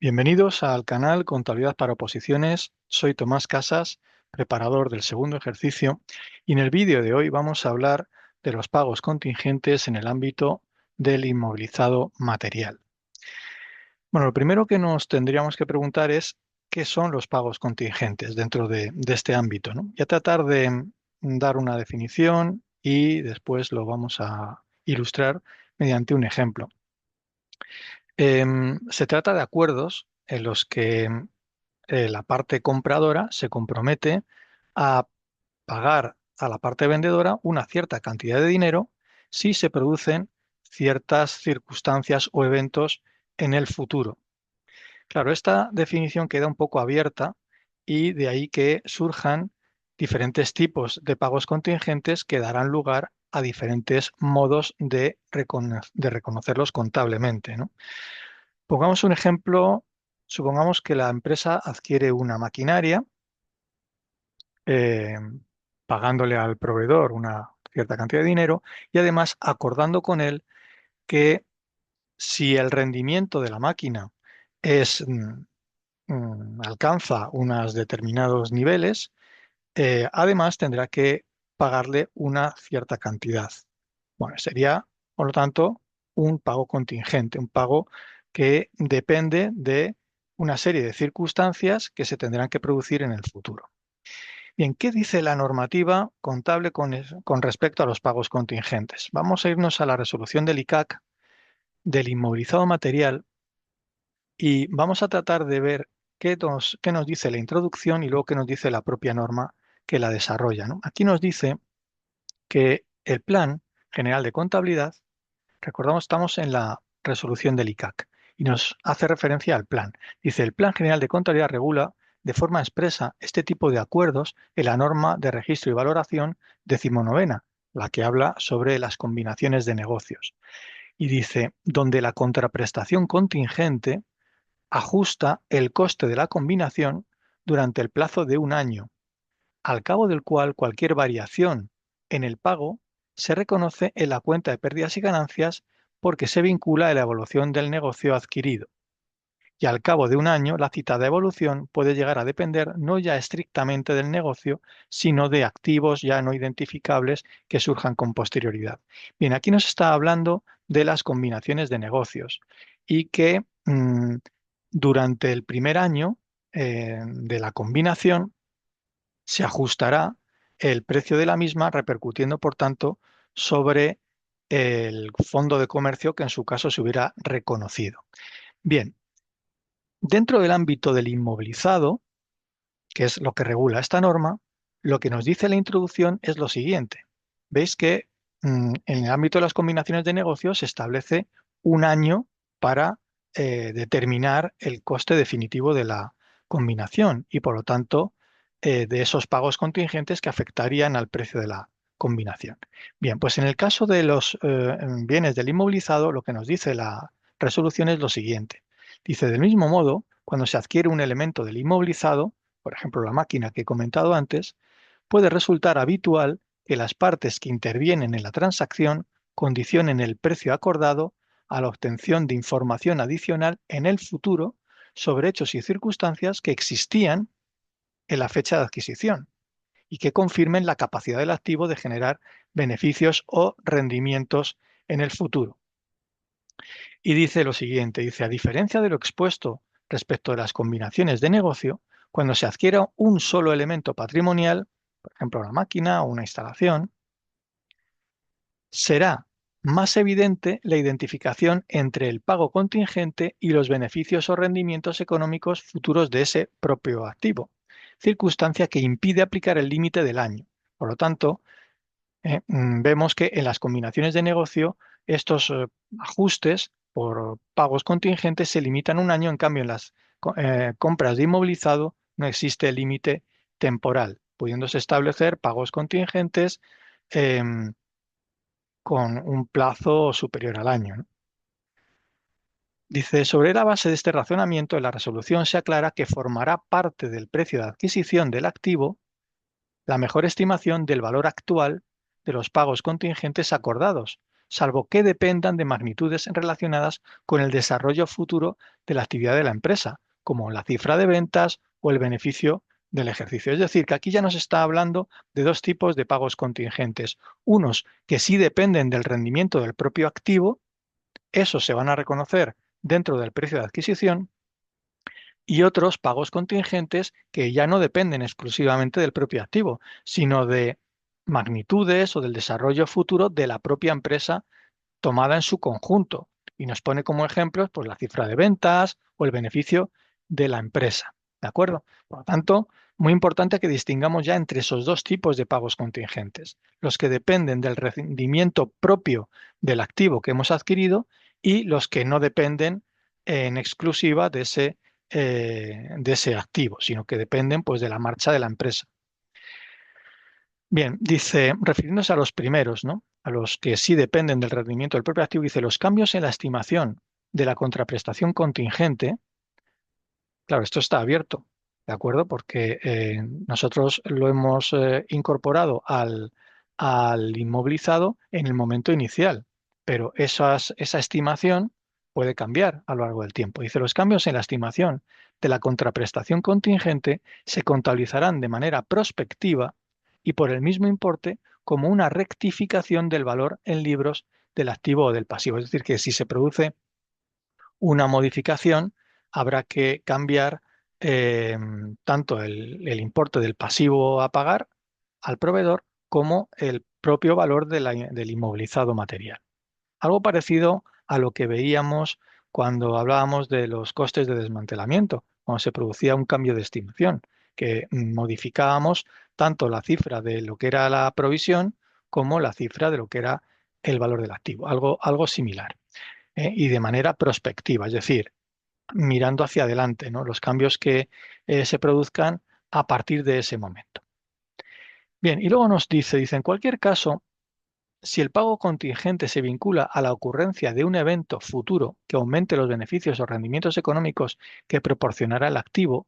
Bienvenidos al canal Contabilidad para Oposiciones. Soy Tomás Casas, preparador del segundo ejercicio, y en el vídeo de hoy vamos a hablar de los pagos contingentes en el ámbito del inmovilizado material. Bueno, lo primero que nos tendríamos que preguntar es qué son los pagos contingentes dentro de este ámbito, ¿no? Voy a tratar de dar una definición y después lo vamos a ilustrar mediante un ejemplo. Se trata de acuerdos en los que la parte compradora se compromete a pagar a la parte vendedora una cierta cantidad de dinero si se producen ciertas circunstancias o eventos en el futuro. Claro, esta definición queda un poco abierta y de ahí que surjan diferentes tipos de pagos contingentes que darán lugar a diferentes modos de reconocerlos contablemente, ¿no? Pongamos un ejemplo. Supongamos que la empresa adquiere una maquinaria, eh, pagándole al proveedor una cierta cantidad de dinero y además acordando con él que si el rendimiento de la máquina es, alcanza unos determinados niveles, además tendrá que pagarle una cierta cantidad. Bueno, sería, por lo tanto, un pago contingente, un pago que depende de una serie de circunstancias que se tendrán que producir en el futuro. Bien, ¿qué dice la normativa contable con respecto a los pagos contingentes? Vamos a irnos a la resolución del ICAC del inmovilizado material y vamos a tratar de ver qué nos dice la introducción y luego qué nos dice la propia norma que la desarrolla, ¿no? Aquí nos dice que el Plan General de Contabilidad, recordamos, estamos en la resolución del ICAC y nos hace referencia al plan. Dice, el Plan General de Contabilidad regula de forma expresa este tipo de acuerdos en la norma de registro y valoración 19ª, la que habla sobre las combinaciones de negocios. Y dice, donde la contraprestación contingente ajusta el coste de la combinación durante el plazo de un año, al cabo del cual cualquier variación en el pago se reconoce en la cuenta de pérdidas y ganancias porque se vincula a la evolución del negocio adquirido. Y al cabo de un año, la citada evolución puede llegar a depender no ya estrictamente del negocio, sino de activos ya no identificables que surjan con posterioridad. Bien, aquí nos está hablando de las combinaciones de negocios y que durante el primer año de la combinación se ajustará el precio de la misma, repercutiendo, por tanto, sobre el fondo de comercio que en su caso se hubiera reconocido. Bien, dentro del ámbito del inmovilizado, que es lo que regula esta norma, lo que nos dice la introducción es lo siguiente. Veis que en el ámbito de las combinaciones de negocios se establece un año para determinar el coste definitivo de la combinación y, por lo tanto, de esos pagos contingentes que afectarían al precio de la combinación. Bien, pues en el caso de los bienes del inmovilizado, lo que nos dice la resolución es lo siguiente. Dice, del mismo modo, cuando se adquiere un elemento del inmovilizado, por ejemplo la máquina que he comentado antes, puede resultar habitual que las partes que intervienen en la transacción condicionen el precio acordado a la obtención de información adicional en el futuro sobre hechos y circunstancias que existían en la fecha de adquisición y que confirmen la capacidad del activo de generar beneficios o rendimientos en el futuro. Y dice lo siguiente, dice, a diferencia de lo expuesto respecto de las combinaciones de negocio, cuando se adquiera un solo elemento patrimonial, por ejemplo una máquina o una instalación, será más evidente la identificación entre el pago contingente y los beneficios o rendimientos económicos futuros de ese propio activo, circunstancia que impide aplicar el límite del año. Por lo tanto, vemos que en las combinaciones de negocio estos ajustes por pagos contingentes se limitan un año, en cambio en las compras de inmovilizado no existe límite temporal, pudiéndose establecer pagos contingentes em, con un plazo superior al año, ¿no? Dice, sobre la base de este razonamiento, en la resolución se aclara que formará parte del precio de adquisición del activo la mejor estimación del valor actual de los pagos contingentes acordados salvo que dependan de magnitudes relacionadas con el desarrollo futuro de la actividad de la empresa, como la cifra de ventas o el beneficio del ejercicio. Es decir, que aquí ya nos está hablando de dos tipos de pagos contingentes. Unos que sí dependen del rendimiento del propio activo, esos se van a reconocer dentro del precio de adquisición, y otros pagos contingentes que ya no dependen exclusivamente del propio activo, sino de magnitudes o del desarrollo futuro de la propia empresa tomada en su conjunto. Y nos pone como ejemplos pues, la cifra de ventas o el beneficio de la empresa. ¿De acuerdo? Por lo tanto, muy importante que distingamos ya entre esos dos tipos de pagos contingentes. Los que dependen del rendimiento propio del activo que hemos adquirido y los que no dependen en exclusiva de ese activo, sino que dependen pues, de la marcha de la empresa. Bien, dice, refiriéndose a los primeros, ¿no? A los que sí dependen del rendimiento del propio activo, dice, los cambios en la estimación de la contraprestación contingente, claro, esto está abierto, ¿de acuerdo? Porque nosotros lo hemos incorporado al inmovilizado en el momento inicial, pero esa estimación puede cambiar a lo largo del tiempo. Dice, los cambios en la estimación de la contraprestación contingente se contabilizarán de manera prospectiva y por el mismo importe como una rectificación del valor en libros del activo o del pasivo. Es decir, que si se produce una modificación, habrá que cambiar eh, tanto el importe del pasivo a pagar al proveedor como el propio valor del inmovilizado material. Algo parecido a lo que veíamos cuando hablábamos de los costes de desmantelamiento, cuando se producía un cambio de estimación, que modificábamos tanto la cifra de lo que era la provisión como la cifra de lo que era el valor del activo, algo similar. Y de manera prospectiva, es decir, mirando hacia adelante, ¿no? Los cambios que se produzcan a partir de ese momento. Bien, y luego nos dice, en cualquier caso, si el pago contingente se vincula a la ocurrencia de un evento futuro que aumente los beneficios o rendimientos económicos que proporcionará el activo,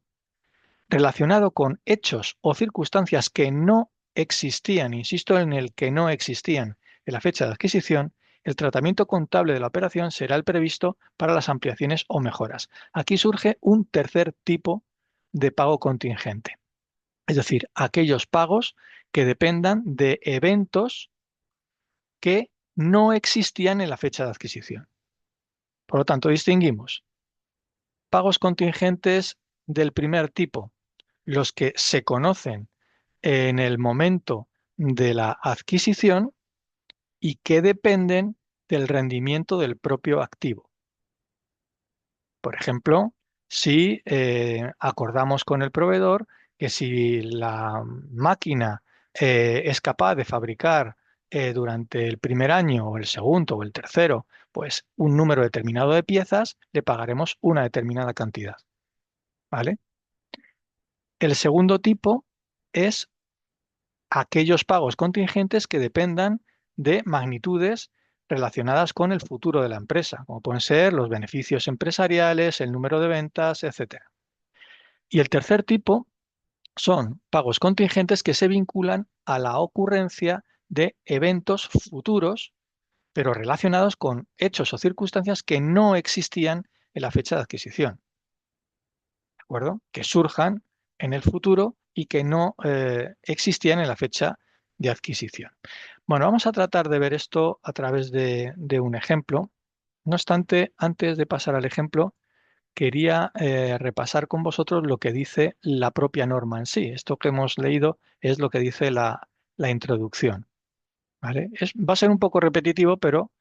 relacionado con hechos o circunstancias que no existían, insisto en el que no existían en la fecha de adquisición, el tratamiento contable de la operación será el previsto para las ampliaciones o mejoras. Aquí surge un tercer tipo de pago contingente, es decir, aquellos pagos que dependan de eventos que no existían en la fecha de adquisición. Por lo tanto, distinguimos pagos contingentes del primer tipo, los que se conocen en el momento de la adquisición y que dependen del rendimiento del propio activo. Por ejemplo, si acordamos con el proveedor que si la máquina es capaz de fabricar durante el primer año o el segundo o el tercero, pues un número determinado de piezas, le pagaremos una determinada cantidad, ¿vale? El segundo tipo es aquellos pagos contingentes que dependan de magnitudes relacionadas con el futuro de la empresa, como pueden ser los beneficios empresariales, el número de ventas, etcétera. Y el tercer tipo son pagos contingentes que se vinculan a la ocurrencia de eventos futuros, pero relacionados con hechos o circunstancias que no existían en la fecha de adquisición, ¿de acuerdo? Que surjan en el futuro y que no existían en la fecha de adquisición. Bueno, vamos a tratar de ver esto a través de un ejemplo. No obstante, antes de pasar al ejemplo, quería repasar con vosotros lo que dice la propia norma en sí. Esto que hemos leído es lo que dice la introducción, ¿vale? Va a ser un poco repetitivo, pero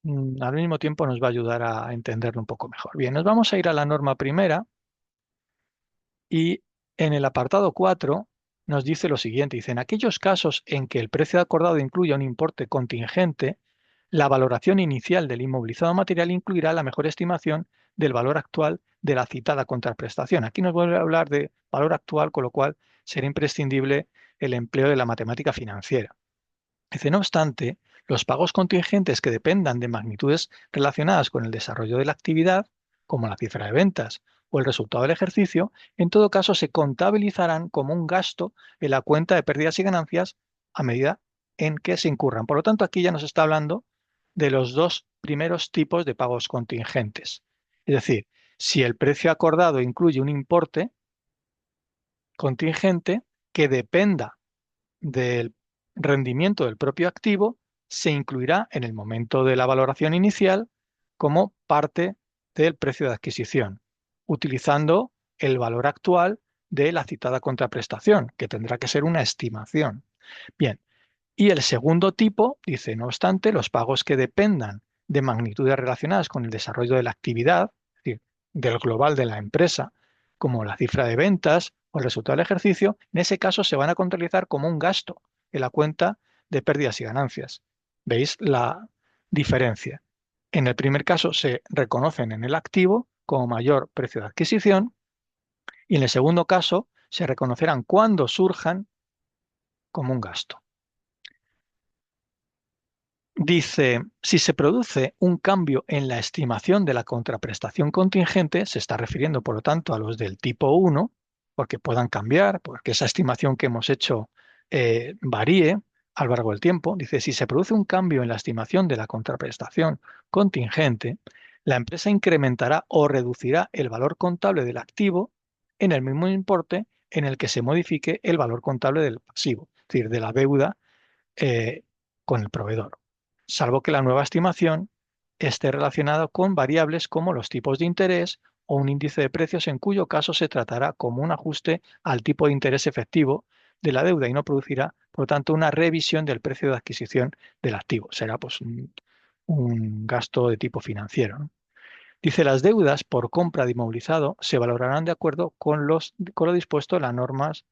al mismo tiempo nos va a ayudar a entenderlo un poco mejor. Bien, nos vamos a ir a la norma primera y en el apartado 4 nos dice lo siguiente. Dice, en aquellos casos en que el precio acordado incluya un importe contingente, la valoración inicial del inmovilizado material incluirá la mejor estimación del valor actual de la citada contraprestación. Aquí nos vuelve a hablar de valor actual, con lo cual será imprescindible el empleo de la matemática financiera. Dice, no obstante, los pagos contingentes que dependan de magnitudes relacionadas con el desarrollo de la actividad, como la cifra de ventas o el resultado del ejercicio, en todo caso se contabilizarán como un gasto en la cuenta de pérdidas y ganancias a medida en que se incurran. Por lo tanto, aquí ya nos está hablando de los dos primeros tipos de pagos contingentes. Es decir, si el precio acordado incluye un importe contingente que dependa del rendimiento del propio activo, se incluirá en el momento de la valoración inicial como parte del precio de adquisición, utilizando el valor actual de la citada contraprestación, que tendrá que ser una estimación. Bien, y el segundo tipo dice, no obstante, los pagos que dependan de magnitudes relacionadas con el desarrollo de la actividad, es decir, del global de la empresa, como la cifra de ventas o el resultado del ejercicio, en ese caso se van a contabilizar como un gasto en la cuenta de pérdidas y ganancias. ¿Veis la diferencia? En el primer caso se reconocen en el activo como mayor precio de adquisición y en el segundo caso se reconocerán cuando surjan como un gasto. Dice, si se produce un cambio en la estimación de la contraprestación contingente, se está refiriendo, por lo tanto, a los del tipo 1, porque puedan cambiar, porque esa estimación que hemos hecho varíe a lo largo del tiempo. Dice, si se produce un cambio en la estimación de la contraprestación contingente, la empresa incrementará o reducirá el valor contable del activo en el mismo importe en el que se modifique el valor contable del pasivo, es decir, de la deuda eh, con el proveedor, salvo que la nueva estimación esté relacionada con variables como los tipos de interés o un índice de precios, en cuyo caso se tratará como un ajuste al tipo de interés efectivo de la deuda y no producirá, por lo tanto, una revisión del precio de adquisición del activo. Será pues un gasto de tipo financiero, ¿no? Dice, las deudas por compra de inmovilizado se valorarán de acuerdo con lo dispuesto en las normas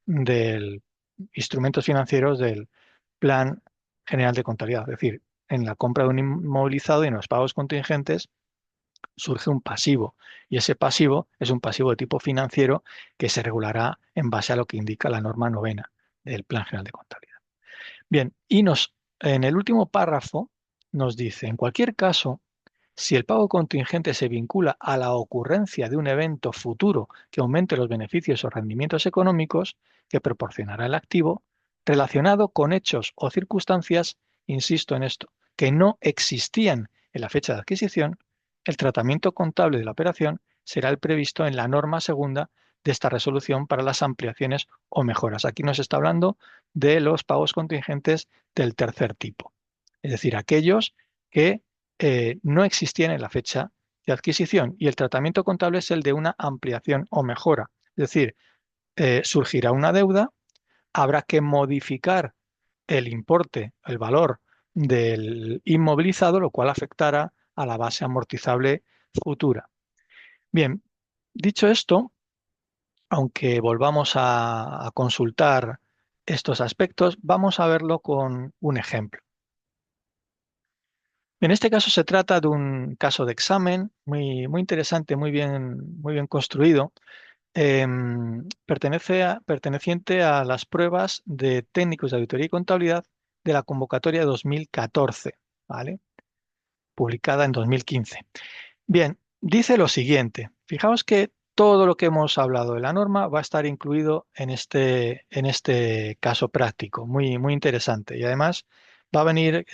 de instrumentos financieros del Plan General de Contabilidad. Es decir, en la compra de un inmovilizado y en los pagos contingentes surge un pasivo y ese pasivo es un pasivo de tipo financiero que se regulará en base a lo que indica la norma novena del Plan General de Contabilidad. Bien, en el último párrafo nos dice, en cualquier caso, si el pago contingente se vincula a la ocurrencia de un evento futuro que aumente los beneficios o rendimientos económicos que proporcionará el activo, relacionado con hechos o circunstancias, insisto en esto, que no existían en la fecha de adquisición, el tratamiento contable de la operación será el previsto en la norma segunda de esta resolución para las ampliaciones o mejoras. Aquí nos está hablando de los pagos contingentes del tercer tipo, es decir, aquellos que no existían en la fecha de adquisición y el tratamiento contable es el de una ampliación o mejora. Es decir, surgirá una deuda, habrá que modificar el importe, el valor del inmovilizado, lo cual afectará a la base amortizable futura. Bien, dicho esto, aunque volvamos a consultar estos aspectos, vamos a verlo con un ejemplo. En este caso se trata de un caso de examen muy interesante, muy bien construido. Perteneciente a las pruebas de técnicos de auditoría y contabilidad de la convocatoria de 2014, ¿vale? Publicada en 2015. Bien, dice lo siguiente. Fijaos que todo lo que hemos hablado de la norma va a estar incluido en este caso práctico, muy interesante. Y además va a venir,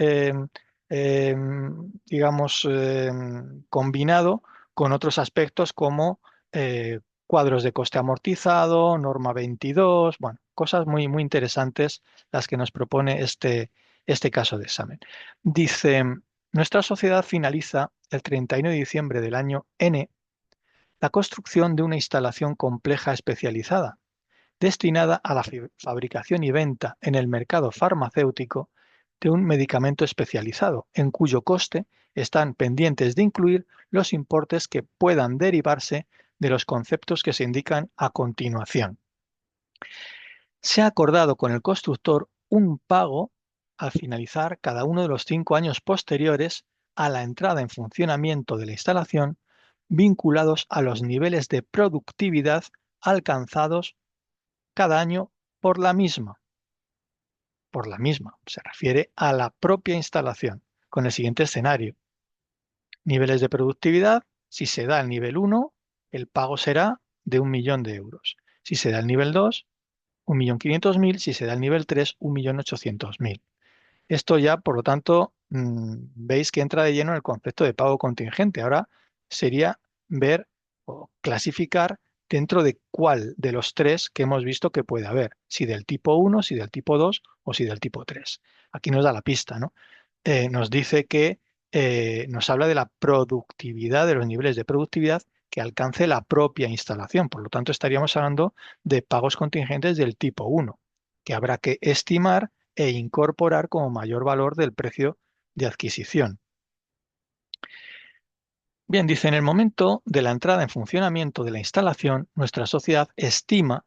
digamos, combinado con otros aspectos como cuadros de coste amortizado, norma 22, bueno, cosas muy interesantes las que nos propone este caso de examen. Dice, nuestra sociedad finaliza el 31 de diciembre del año N la construcción de una instalación compleja especializada destinada a la fabricación y venta en el mercado farmacéutico de un medicamento especializado, en cuyo coste están pendientes de incluir los importes que puedan derivarse de los conceptos que se indican a continuación. Se ha acordado con el constructor un pago al finalizar cada uno de los 5 años posteriores a la entrada en funcionamiento de la instalación, vinculados a los niveles de productividad alcanzados cada año por la misma. Por la misma, se refiere a la propia instalación, con el siguiente escenario. Niveles de productividad, si se da el nivel 1, el pago será de 1.000.000 de euros. Si se da el nivel 2, 1.500.000, si se da el nivel 3, 1.800.000. Esto ya, por lo tanto, veis que entra de lleno en el concepto de pago contingente. Ahora sería ver o clasificar dentro de cuál de los tres que hemos visto que puede haber, si del tipo uno, si del tipo 2 o si del tipo 3. Aquí nos da la pista, ¿no? Nos dice que nos habla de la productividad, de los niveles de productividad que alcance la propia instalación. Por lo tanto, estaríamos hablando de pagos contingentes del tipo uno, que habrá que estimar e incorporar como mayor valor del precio de adquisición. Bien, dice, en el momento de la entrada en funcionamiento de la instalación, nuestra sociedad estima,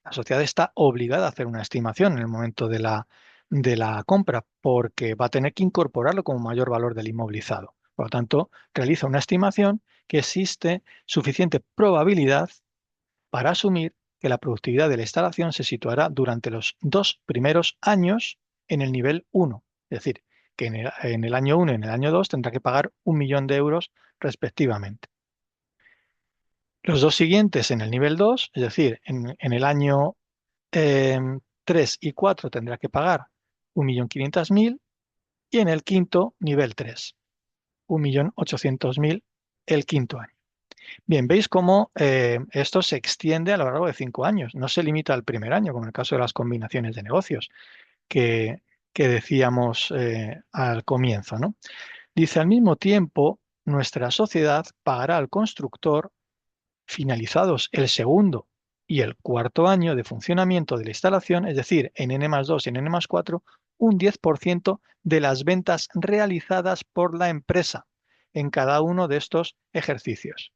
la sociedad está obligada a hacer una estimación en el momento de la compra, porque va a tener que incorporarlo como mayor valor del inmovilizado. Por lo tanto, realiza una estimación que existe suficiente probabilidad para asumir que la productividad de la instalación se situará durante los 2 primeros años en el nivel uno. Es decir, que en el año uno y en el año 2 tendrá que pagar 1 millón de euros respectivamente. Los dos siguientes en el nivel 2, es decir, en el año 3 y 4 tendrá que pagar 1.500.000 y en el quinto nivel 3, 1.800.000 el quinto año. Bien, veis cómo esto se extiende a lo largo de 5 años. No se limita al primer año, como en el caso de las combinaciones de negocios que, que decíamos al comienzo, ¿no? Dice, al mismo tiempo, nuestra sociedad pagará al constructor, finalizados el segundo y el cuarto año de funcionamiento de la instalación, es decir, en N+2 y en N+4, un 10% de las ventas realizadas por la empresa en cada uno de estos ejercicios.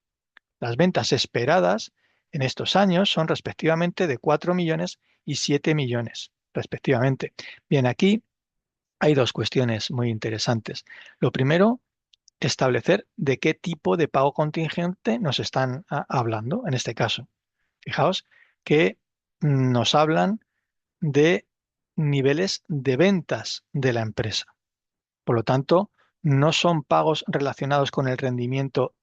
Las ventas esperadas en estos años son respectivamente de 4 millones y 7 millones, respectivamente. Bien, aquí hay dos cuestiones muy interesantes. Lo primero, establecer de qué tipo de pago contingente nos están hablando en este caso. Fijaos que nos hablan de niveles de ventas de la empresa. Por lo tanto, no son pagos relacionados con el rendimiento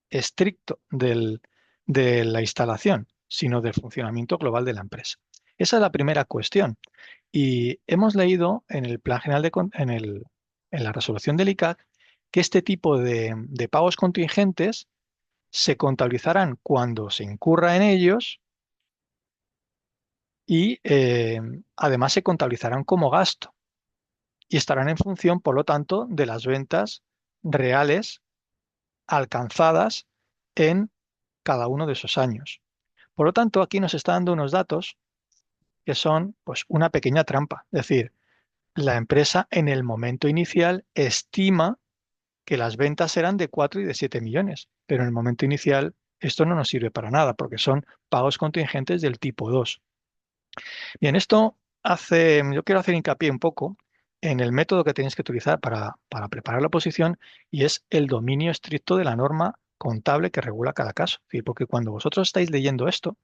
estricto de la instalación, sino del funcionamiento global de la empresa. Esa es la primera cuestión. Y hemos leído en el Plan General en la resolución del ICAC que este tipo de pagos contingentes se contabilizarán cuando se incurra en ellos y además se contabilizarán como gasto y estarán en función, por lo tanto, de las ventas reales alcanzadas en cada uno de esos años. Por lo tanto, aquí nos está dando unos datos que son pues una pequeña trampa. Es decir, la empresa en el momento inicial estima que las ventas serán de 4 y de 7 millones, pero en el momento inicial esto no nos sirve para nada porque son pagos contingentes del tipo 2. Bien, yo quiero hacer hincapié un poco en el método que tenéis que utilizar para preparar la posición y es el dominio estricto de la norma contable que regula cada caso. Es porque cuando vosotros estáis leyendo esto,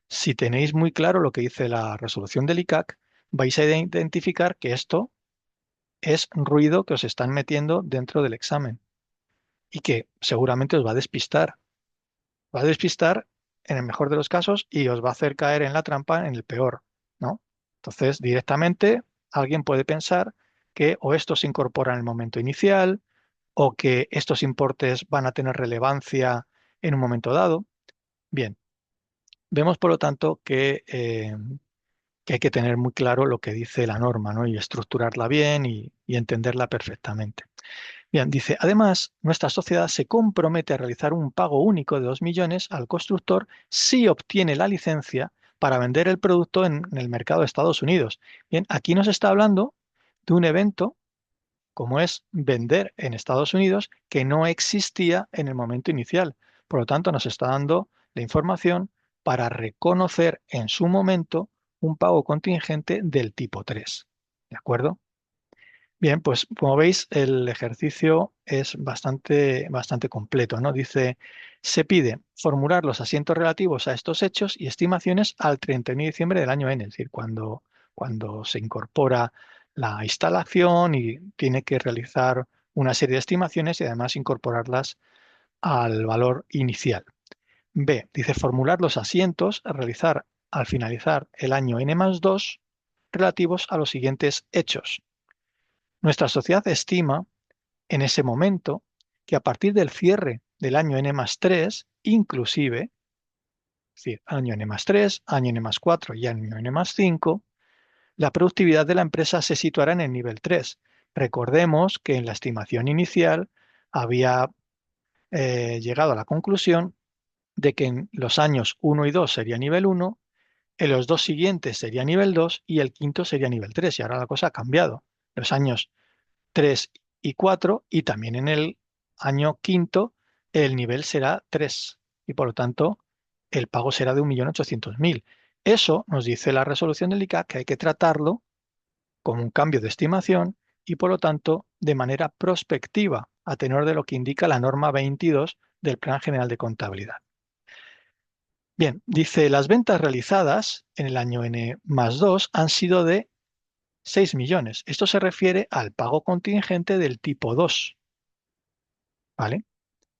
si tenéis muy claro lo que dice la resolución del ICAC, vais a identificar que esto es ruido que os están metiendo dentro del examen y que seguramente os va a despistar. Va a despistar en el mejor de los casos y os va a hacer caer en la trampa en el peor, ¿no? Entonces, directamente alguien puede pensar que o esto se incorpora en el momento inicial o que estos importes van a tener relevancia en un momento dado. Bien, vemos por lo tanto que hay que tener muy claro lo que dice la norma, ¿no? Y estructurarla bien y entenderla perfectamente. Bien, dice, además, nuestra sociedad se compromete a realizar un pago único de 2 millones al constructor si obtiene la licencia para vender el producto en el mercado de Estados Unidos. Bien, aquí nos está hablando de un evento como es vender en Estados Unidos que no existía en el momento inicial. Por lo tanto, nos está dando la información para reconocer en su momento un pago contingente del tipo 3. ¿De acuerdo? Bien, pues como veis, el ejercicio es bastante completo, ¿no? Dice, se pide formular los asientos relativos a estos hechos y estimaciones al 31 de diciembre del año N, es decir, cuando se incorpora la instalación y tiene que realizar una serie de estimaciones y además incorporarlas al valor inicial. B, dice formular los asientos a realizar al finalizar el año N+2 relativos a los siguientes hechos. Nuestra sociedad estima en ese momento que a partir del cierre del año N+3, inclusive, es decir, año N+3, año N+4 y año N+5, la productividad de la empresa se situará en el nivel 3. Recordemos que en la estimación inicial había llegado a la conclusión de que en los años 1 y 2 sería nivel 1, en los dos siguientes sería nivel 2 y el quinto sería nivel 3. Y ahora la cosa ha cambiado. Los años 3 y 4 y también en el año quinto el nivel será 3 y por lo tanto el pago será de 1.800.000. Eso nos dice la resolución del ICAC que hay que tratarlo como un cambio de estimación y por lo tanto de manera prospectiva a tenor de lo que indica la norma 22 del Plan General de Contabilidad. Bien, dice, las ventas realizadas en el año N+2 han sido de 6 millones. Esto se refiere al pago contingente del tipo 2, ¿vale?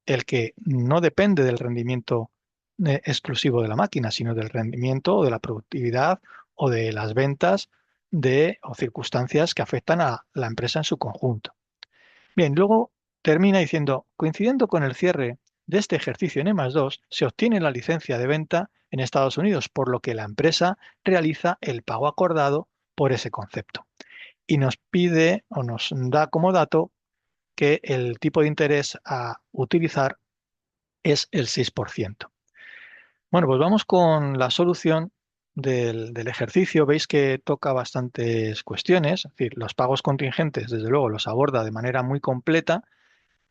El que no depende del rendimiento exclusivo de la máquina, sino del rendimiento o de la productividad o de las ventas o circunstancias que afectan a la empresa en su conjunto. Bien, luego termina diciendo, coincidiendo con el cierre de este ejercicio en E+2, se obtiene la licencia de venta en Estados Unidos, por lo que la empresa realiza el pago acordado por ese concepto. Y nos pide o nos da como dato que el tipo de interés a utilizar es el 6%. Bueno, pues vamos con la solución del ejercicio. Veis que toca bastantes cuestiones, es decir, los pagos contingentes, desde luego, los aborda de manera muy completa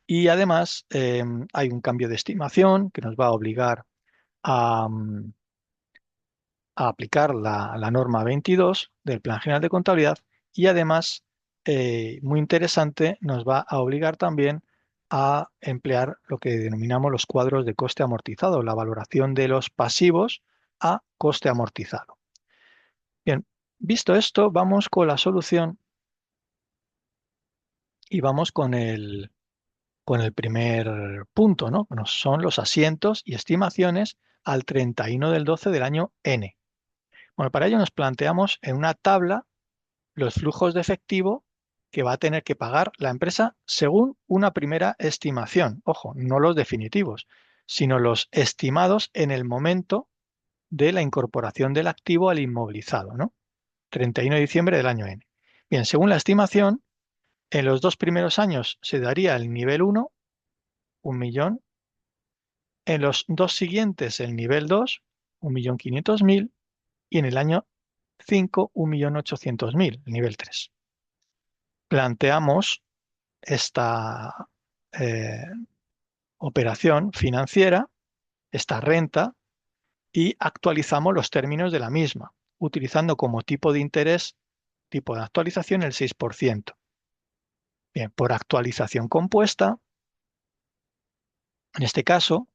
y además hay un cambio de estimación que nos va a obligar a, a aplicar la norma 22 del Plan General de Contabilidad y además, muy interesante, nos va a obligar también a emplear lo que denominamos los cuadros de coste amortizado, la valoración de los pasivos a coste amortizado. Bien, visto esto, vamos con la solución y vamos con el primer punto, ¿no? Bueno, son los asientos y estimaciones al 31 del 12 del año N. Bueno, para ello nos planteamos en una tabla los flujos de efectivo que va a tener que pagar la empresa según una primera estimación. Ojo, no los definitivos, sino los estimados en el momento de la incorporación del activo al inmovilizado, ¿no? 31 de diciembre del año N. Bien, según la estimación, en los dos primeros años se daría el nivel 1, 1.000.000. En los dos siguientes el nivel 2, 1.500.000. Y en el año 5, 1.800.000, el nivel 3. Planteamos esta eh, operación financiera, esta renta, y actualizamos los términos de la misma, utilizando como tipo de interés, tipo de actualización, el 6%. Bien, por actualización compuesta, en este caso,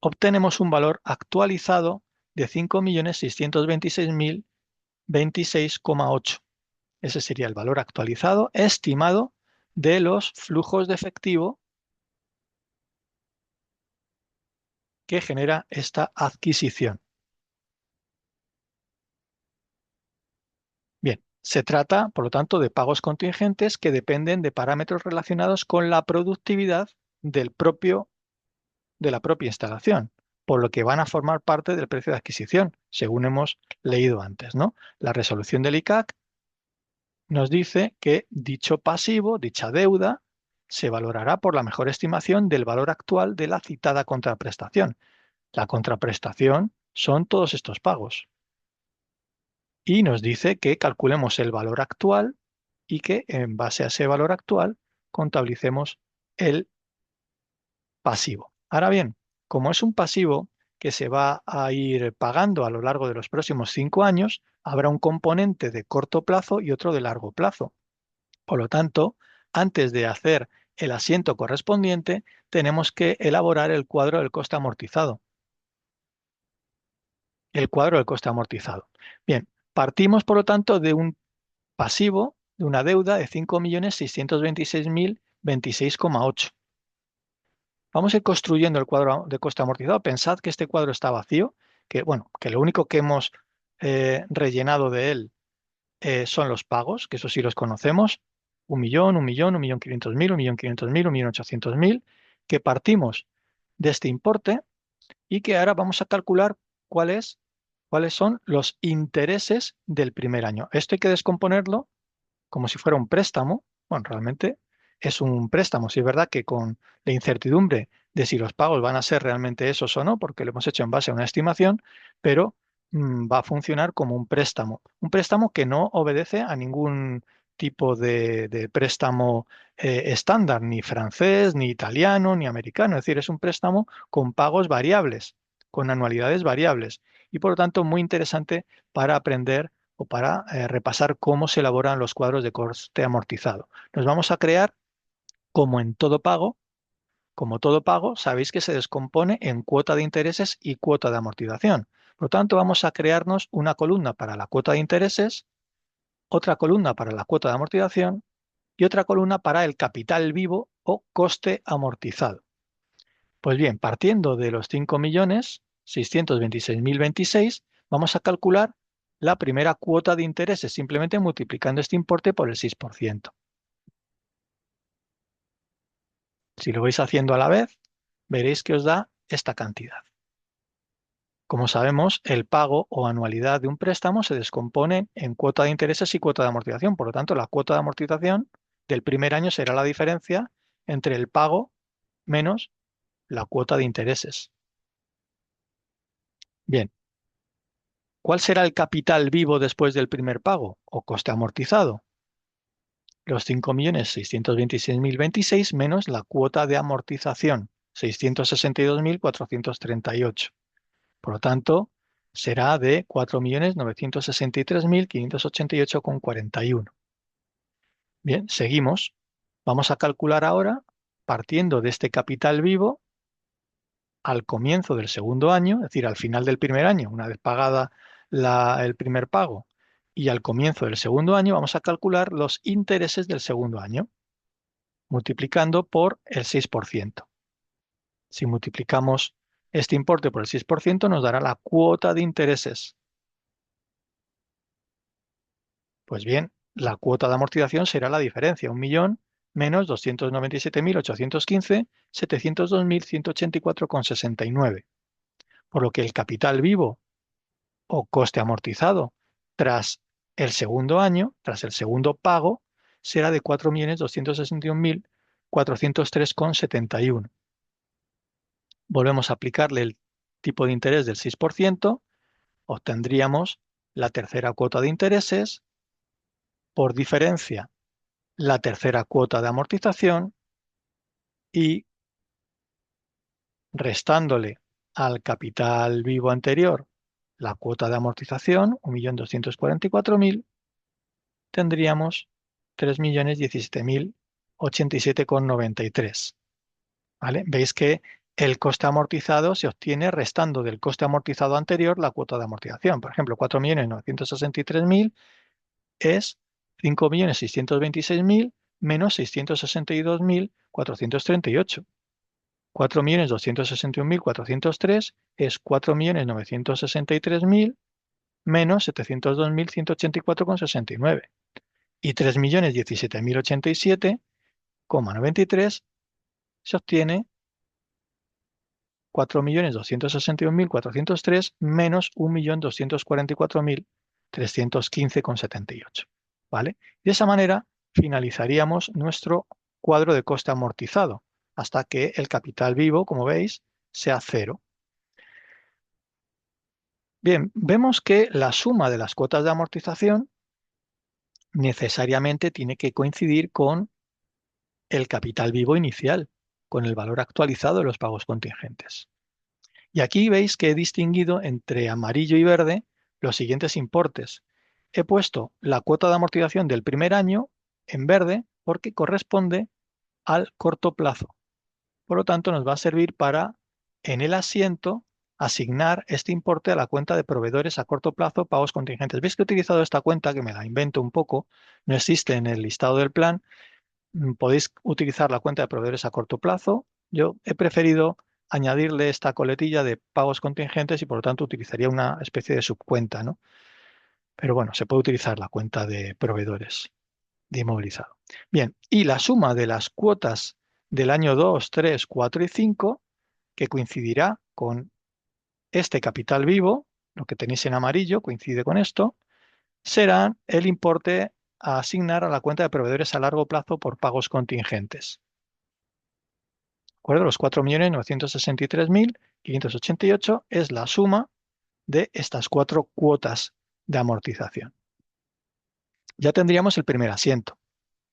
obtenemos un valor actualizado de 5.626.026,8. Ese sería el valor actualizado estimado de los flujos de efectivo que genera esta adquisición. Bien, se trata, por lo tanto, de pagos contingentes que dependen de parámetros relacionados con la productividad de la propia instalación, por lo que van a formar parte del precio de adquisición, según hemos leído antes, ¿no? La resolución del ICAC nos dice que dicho pasivo, dicha deuda, se valorará por la mejor estimación del valor actual de la citada contraprestación. La contraprestación son todos estos pagos. Y nos dice que calculemos el valor actual y que en base a ese valor actual contabilicemos el pasivo. Ahora bien, como es un pasivo que se va a ir pagando a lo largo de los próximos 5 años, habrá un componente de corto plazo y otro de largo plazo. Por lo tanto, antes de hacer el asiento correspondiente, tenemos que elaborar el cuadro del coste amortizado. El cuadro del coste amortizado. Bien, partimos por lo tanto de un pasivo, de una deuda de 5.626.026,8. Vamos a ir construyendo el cuadro de coste amortizado. Pensad que este cuadro está vacío, que bueno, que lo único que hemos rellenado de él son los pagos, que eso sí los conocemos, 1.000.000, 1.000.000, 1.500.000, 1.500.000, 1.800.000, que partimos de este importe y que ahora vamos a calcular cuáles son los intereses del primer año. Esto hay que descomponerlo como si fuera un préstamo. Bueno, realmente es un préstamo. Sí es verdad que con la incertidumbre de si los pagos van a ser realmente esos o no, porque lo hemos hecho en base a una estimación, pero va a funcionar como un préstamo. Un préstamo que no obedece a ningún tipo de préstamo estándar, ni francés, ni italiano, ni americano. Es decir, es un préstamo con pagos variables, con anualidades variables. Y por lo tanto, muy interesante para aprender o para repasar cómo se elaboran los cuadros de coste amortizado. Nos vamos a crear, como en todo pago, como todo pago, sabéis que se descompone en cuota de intereses y cuota de amortización. Por lo tanto, vamos a crearnos una columna para la cuota de intereses, otra columna para la cuota de amortización y otra columna para el capital vivo o coste amortizado. Pues bien, partiendo de los 5.626.026, vamos a calcular la primera cuota de intereses, simplemente multiplicando este importe por el 6%. Si lo vais haciendo a la vez, veréis que os da esta cantidad. Como sabemos, el pago o anualidad de un préstamo se descompone en cuota de intereses y cuota de amortización. Por lo tanto, la cuota de amortización del primer año será la diferencia entre el pago menos la cuota de intereses. Bien, ¿cuál será el capital vivo después del primer pago o coste amortizado? Los 5.626.026 menos la cuota de amortización, 662.438. Por lo tanto, será de 4.963.588,41. Bien, seguimos. Vamos a calcular ahora, partiendo de este capital vivo, al comienzo del segundo año, es decir, al final del primer año, una vez pagada el primer pago, y al comienzo del segundo año, vamos a calcular los intereses del segundo año, multiplicando por el 6%. Si multiplicamos este importe por el 6%, nos dará la cuota de intereses. Pues bien, la cuota de amortización será la diferencia, 1.000.000 menos 297.815, 702.184,69. Por lo que el capital vivo o coste amortizado tras el segundo año, tras el segundo pago, será de 4.261.403,71. Volvemos a aplicarle el tipo de interés del 6%, obtendríamos la tercera cuota de intereses, por diferencia la tercera cuota de amortización y restándole al capital vivo anterior la cuota de amortización, 1.244.000, tendríamos 3.017.087,93. ¿Vale? Veis que el coste amortizado se obtiene restando del coste amortizado anterior la cuota de amortización. Por ejemplo, 4.963.000 es 5.626.000 menos 662.438. 4.261.403 es 4.963.000 menos 702.184,69. Y 3.017.087,93 se obtiene 4.261.403 menos 1.244.315,78. ¿Vale? De esa manera finalizaríamos nuestro cuadro de coste amortizado hasta que el capital vivo, como veis, sea cero. Bien, vemos que la suma de las cuotas de amortización necesariamente tiene que coincidir con el capital vivo inicial, con el valor actualizado de los pagos contingentes. Y aquí veis que he distinguido entre amarillo y verde los siguientes importes. He puesto la cuota de amortización del primer año en verde porque corresponde al corto plazo. Por lo tanto, nos va a servir para, en el asiento, asignar este importe a la cuenta de proveedores a corto plazo, pagos contingentes. ¿Veis que he utilizado esta cuenta, que me la invento un poco? No existe en el listado del plan. Podéis utilizar la cuenta de proveedores a corto plazo. Yo he preferido añadirle esta coletilla de pagos contingentes y por lo tanto utilizaría una especie de subcuenta, ¿no? Pero bueno, se puede utilizar la cuenta de proveedores de inmovilizado. Bien, y la suma de las cuotas del año 2, 3, 4 y 5, que coincidirá con este capital vivo, lo que tenéis en amarillo coincide con esto, será el importe a asignar a la cuenta de proveedores a largo plazo por pagos contingentes. ¿De acuerdo? Los 4.963.588 es la suma de estas cuatro cuotas de amortización. Ya tendríamos el primer asiento,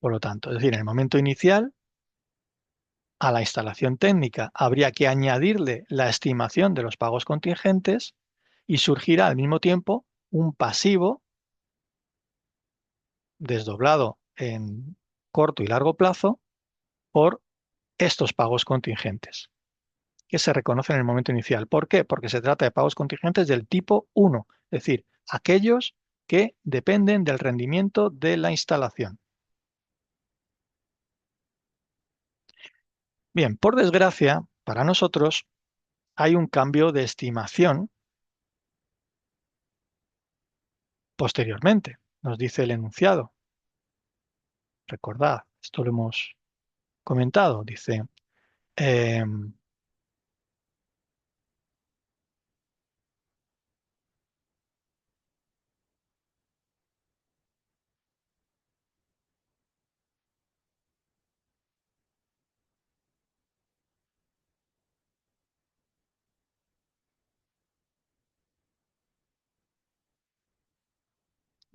por lo tanto, es decir, en el momento inicial, a la instalación técnica habría que añadirle la estimación de los pagos contingentes y surgirá al mismo tiempo un pasivo desdoblado en corto y largo plazo por estos pagos contingentes, que se reconocen en el momento inicial. ¿Por qué? Porque se trata de pagos contingentes del tipo 1, es decir, aquellos que dependen del rendimiento de la instalación. Bien, por desgracia, para nosotros hay un cambio de estimación posteriormente, nos dice el enunciado. Recordad, esto lo hemos comentado, dice, em,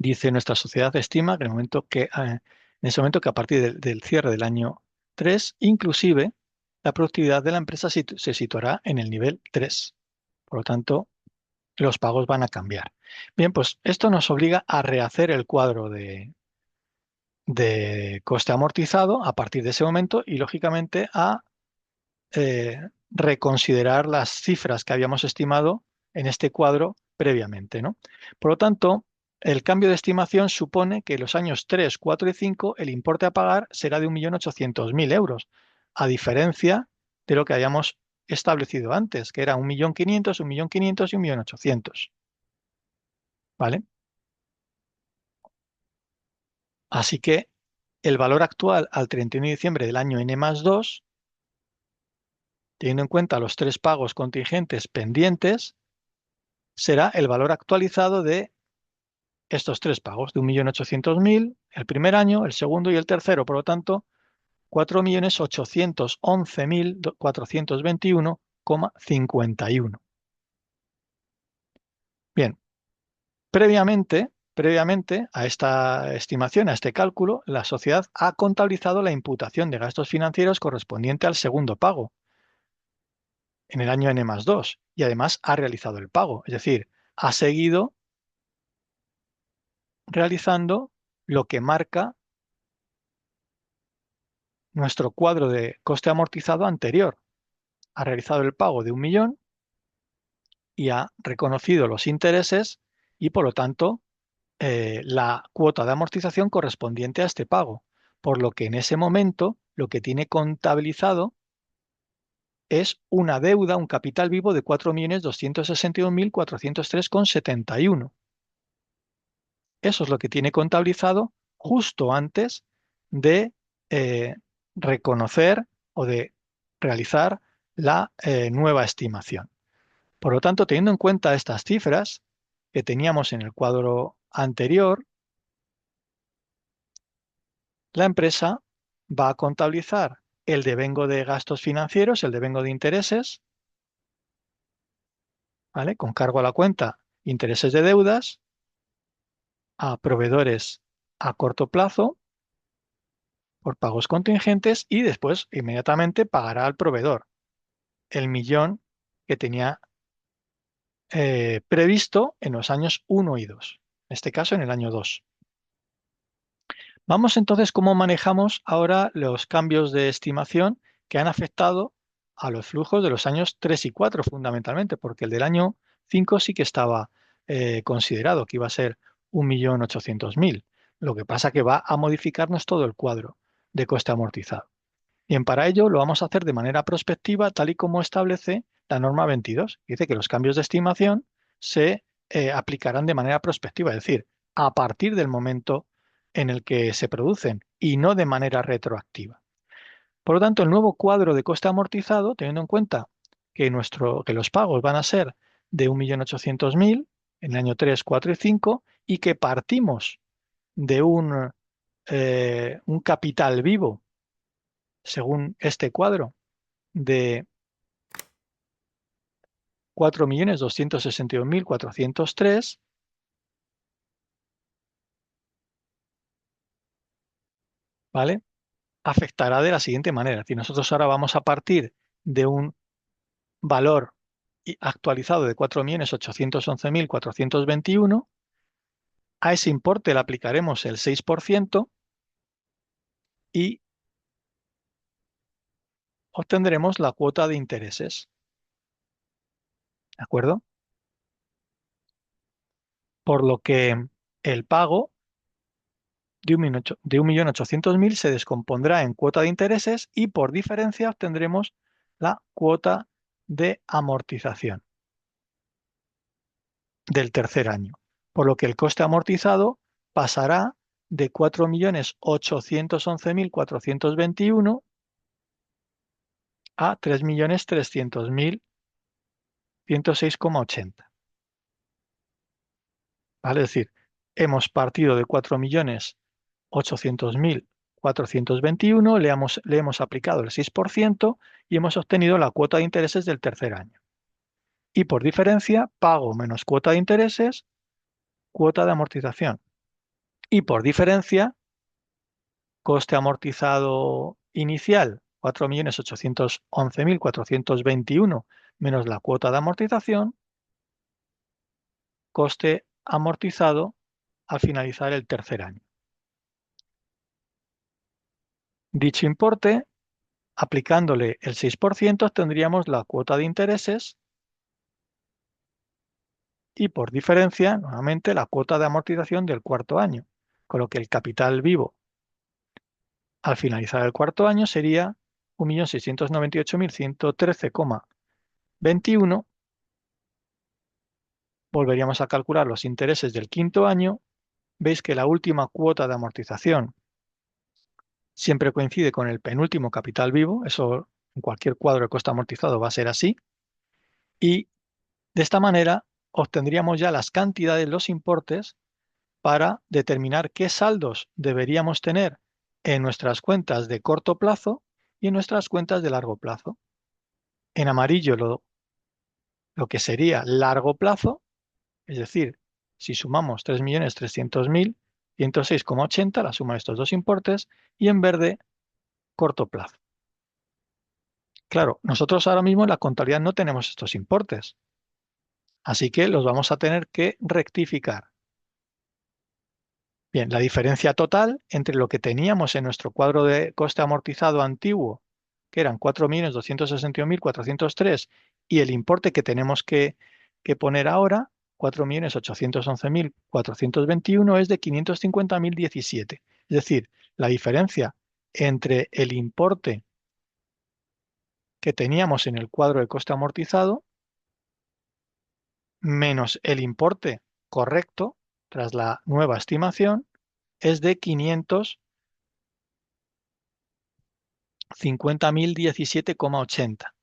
dice nuestra sociedad estima que en ese momento que a partir del cierre del año 3, inclusive la productividad de la empresa se situará en el nivel 3. Por lo tanto, los pagos van a cambiar. Bien, pues esto nos obliga a rehacer el cuadro de coste amortizado a partir de ese momento y, lógicamente, a reconsiderar las cifras que habíamos estimado en este cuadro previamente, ¿no? Por lo tanto, el cambio de estimación supone que en los años 3, 4 y 5 el importe a pagar será de 1.800.000 euros, a diferencia de lo que habíamos establecido antes, que era 1.500.000, 1.500.000 y 1.800.000. ¿Vale? Así que el valor actual al 31 de diciembre del año N+2, teniendo en cuenta los tres pagos contingentes pendientes, será el valor actualizado de estos tres pagos, de 1.800.000 el primer año, el segundo y el tercero. Por lo tanto, 4.811.421,51. Bien, previamente a esta estimación, a este cálculo, la sociedad ha contabilizado la imputación de gastos financieros correspondiente al segundo pago en el año N+2 y además ha realizado el pago, es decir, ha seguido realizando lo que marca nuestro cuadro de coste amortizado anterior. Ha realizado el pago de 1.000.000 y ha reconocido los intereses y, por lo tanto, la cuota de amortización correspondiente a este pago. Por lo que en ese momento lo que tiene contabilizado es una deuda, un capital vivo de 4.261.403,71. Eso es lo que tiene contabilizado justo antes de eh, reconocer o de realizar la nueva estimación. Por lo tanto, teniendo en cuenta estas cifras que teníamos en el cuadro anterior, la empresa va a contabilizar el devengo de gastos financieros, el devengo de intereses, ¿vale? Con cargo a la cuenta intereses de deudas a proveedores a corto plazo por pagos contingentes y después inmediatamente pagará al proveedor el 1.000.000 que tenía previsto en los años 1 y 2, en este caso en el año 2. Vamos entonces cómo manejamos ahora los cambios de estimación que han afectado a los flujos de los años 3 y 4 fundamentalmente, porque el del año 5 sí que estaba considerado que iba a ser 1.800.000. Lo que pasa que va a modificarnos todo el cuadro de coste amortizado. Bien, para ello lo vamos a hacer de manera prospectiva, tal y como establece la norma 22. Dice que los cambios de estimación se aplicarán de manera prospectiva, es decir, a partir del momento en el que se producen y no de manera retroactiva. Por lo tanto, el nuevo cuadro de coste amortizado, teniendo en cuenta que los pagos van a ser de 1.800.000 en el año 3, 4 y 5 y que partimos de un capital vivo, según este cuadro, de 4.261.403, ¿vale? Afectará de la siguiente manera. Es decir, nosotros ahora vamos a partir de un valor actualizado de 4.811.421. A ese importe le aplicaremos el 6% y obtendremos la cuota de intereses. ¿De acuerdo? Por lo que el pago de 1.800.000 se descompondrá en cuota de intereses y por diferencia obtendremos la cuota de amortización del tercer año. Por lo que el coste amortizado pasará de 4.811.421 a 3.300.106,80. ¿Vale? Es decir, hemos partido de 4.800.421, le hemos aplicado el 6% y hemos obtenido la cuota de intereses del tercer año. Y por diferencia, pago menos cuota de intereses, cuota de amortización. Y por diferencia, coste amortizado inicial, 4.811.421 menos la cuota de amortización, coste amortizado al finalizar el tercer año. Dicho importe, aplicándole el 6%, tendríamos la cuota de intereses y por diferencia, nuevamente, la cuota de amortización del cuarto año, con lo que el capital vivo al finalizar el cuarto año sería 1.698.113,21. Volveríamos a calcular los intereses del quinto año. Veis que la última cuota de amortización siempre coincide con el penúltimo capital vivo. Eso en cualquier cuadro de coste amortizado va a ser así. Y de esta manera obtendríamos ya las cantidades, los importes, para determinar qué saldos deberíamos tener en nuestras cuentas de corto plazo y en nuestras cuentas de largo plazo. En amarillo lo que sería largo plazo, es decir, si sumamos 3.300.106,80, la suma de estos dos importes, y en verde, corto plazo. Claro, nosotros ahora mismo en la contabilidad no tenemos estos importes, así que los vamos a tener que rectificar. Bien, la diferencia total entre lo que teníamos en nuestro cuadro de coste amortizado antiguo, que eran 4.261.403, y el importe que tenemos que poner ahora, 4.811.421, es de 550.017. Es decir, la diferencia entre el importe que teníamos en el cuadro de coste amortizado menos el importe correcto tras la nueva estimación es de 550.017,80.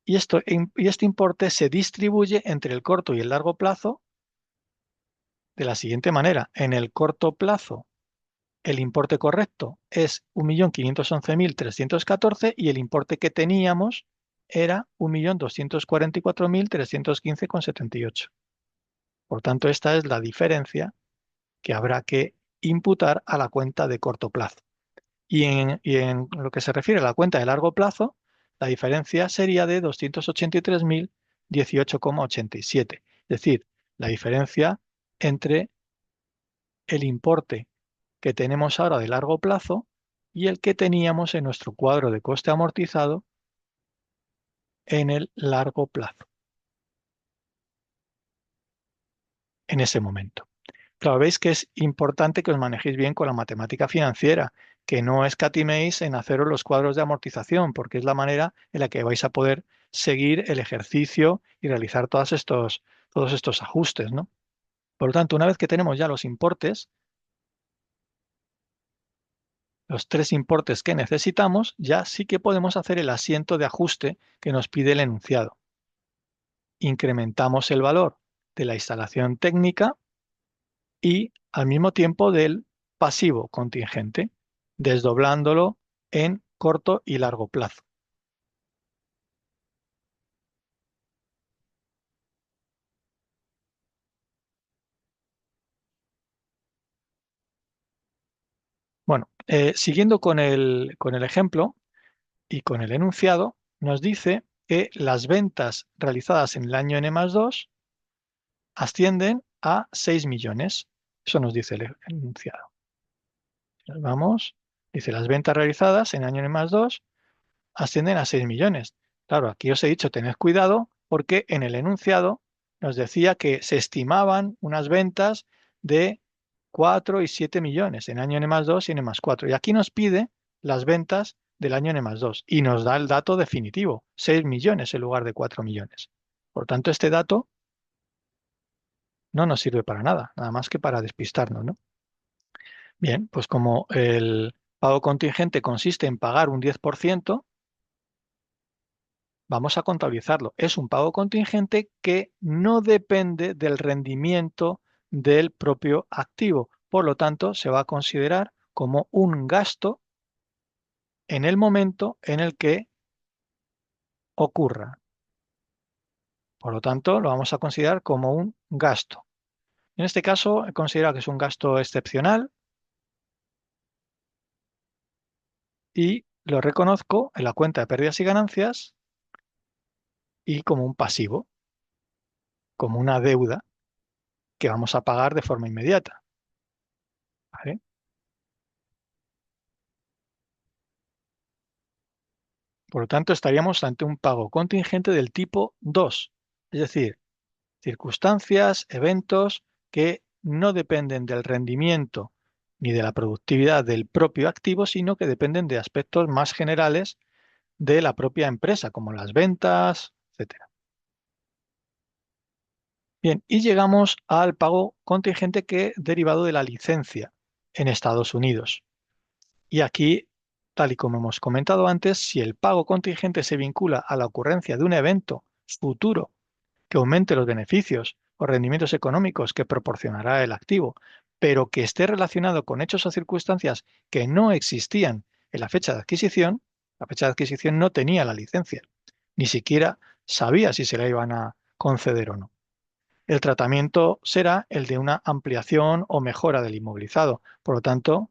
Y este importe se distribuye entre el corto y el largo plazo de la siguiente manera. En el corto plazo, el importe correcto es 1.511.314 y el importe que teníamos era 1.244.315,78. Por tanto, esta es la diferencia que habrá que imputar a la cuenta de corto plazo. Y en lo que se refiere a la cuenta de largo plazo, la diferencia sería de 283.018,87. Es decir, la diferencia entre el importe que tenemos ahora de largo plazo y el que teníamos en nuestro cuadro de coste amortizado en el largo plazo, en ese momento. Claro, veis que es importante que os manejéis bien con la matemática financiera, que no escatiméis en haceros los cuadros de amortización, porque es la manera en la que vais a poder seguir el ejercicio y realizar todos estos ajustes, ¿no? Por lo tanto, una vez que tenemos ya los importes, los tres importes que necesitamos, ya sí que podemos hacer el asiento de ajuste que nos pide el enunciado. Incrementamos el valor de la instalación técnica y al mismo tiempo del pasivo contingente, desdoblándolo en corto y largo plazo. Bueno, siguiendo con el ejemplo y con el enunciado, nos dice que las ventas realizadas en el año N+2 ascienden a 6 millones. Eso nos dice el enunciado. Nos vamos, dice las ventas realizadas en año N+2 ascienden a 6 millones. Claro, aquí os he dicho, tened cuidado porque en el enunciado nos decía que se estimaban unas ventas de 4 y 7 millones en año N+2 y N+4. Y aquí nos pide las ventas del año N+2 y nos da el dato definitivo, 6 millones en lugar de 4 millones. Por tanto, este dato no nos sirve para nada, nada más que para despistarnos, ¿no? Bien, pues como el pago contingente consiste en pagar un 10%, vamos a contabilizarlo. Es un pago contingente que no depende del rendimiento del propio activo. Por lo tanto, se va a considerar como un gasto en el momento en el que ocurra. Por lo tanto, lo vamos a considerar como un gasto. En este caso, he considerado que es un gasto excepcional y lo reconozco en la cuenta de pérdidas y ganancias y como un pasivo, como una deuda que vamos a pagar de forma inmediata. ¿Vale? Por lo tanto, estaríamos ante un pago contingente del tipo 2, es decir, circunstancias, eventos que no dependen del rendimiento ni de la productividad del propio activo, sino que dependen de aspectos más generales de la propia empresa, como las ventas, etcétera. Bien, y llegamos al pago contingente que derivado de la licencia en Estados Unidos. Y aquí, tal y como hemos comentado antes, si el pago contingente se vincula a la ocurrencia de un evento futuro que aumente los beneficios o rendimientos económicos que proporcionará el activo, pero que esté relacionado con hechos o circunstancias que no existían en la fecha de adquisición no tenía la licencia, ni siquiera sabía si se la iban a conceder o no. El tratamiento será el de una ampliación o mejora del inmovilizado. Por lo tanto,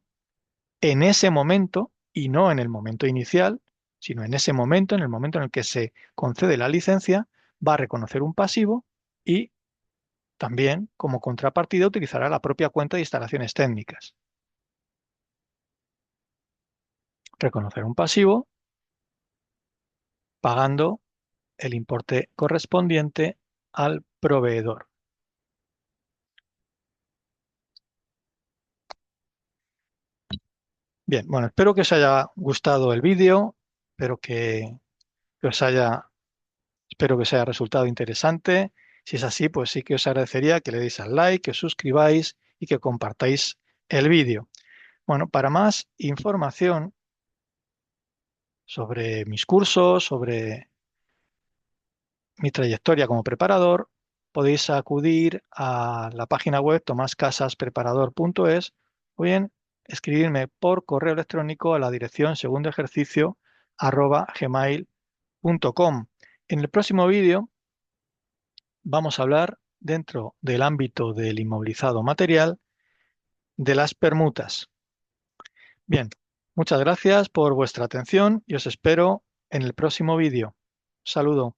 en ese momento, y no en el momento inicial, sino en ese momento, en el momento en el que se concede la licencia, va a reconocer un pasivo y también, como contrapartida, utilizará la propia cuenta de instalaciones técnicas. Reconocer un pasivo pagando el importe correspondiente al proveedor. Bien, bueno, espero que os haya gustado el vídeo, espero que os haya espero que os haya resultado interesante. Si es así, pues sí que os agradecería que le deis al like, que os suscribáis y que compartáis el vídeo. Bueno, para más información sobre mis cursos, sobre mi trayectoria como preparador, podéis acudir a la página web tomascasaspreparador.es o bien escribirme por correo electrónico a la dirección segundoejercicio@gmail.com. En el próximo vídeo vamos a hablar dentro del ámbito del inmovilizado material de las permutas. Bien, muchas gracias por vuestra atención y os espero en el próximo vídeo. Saludo.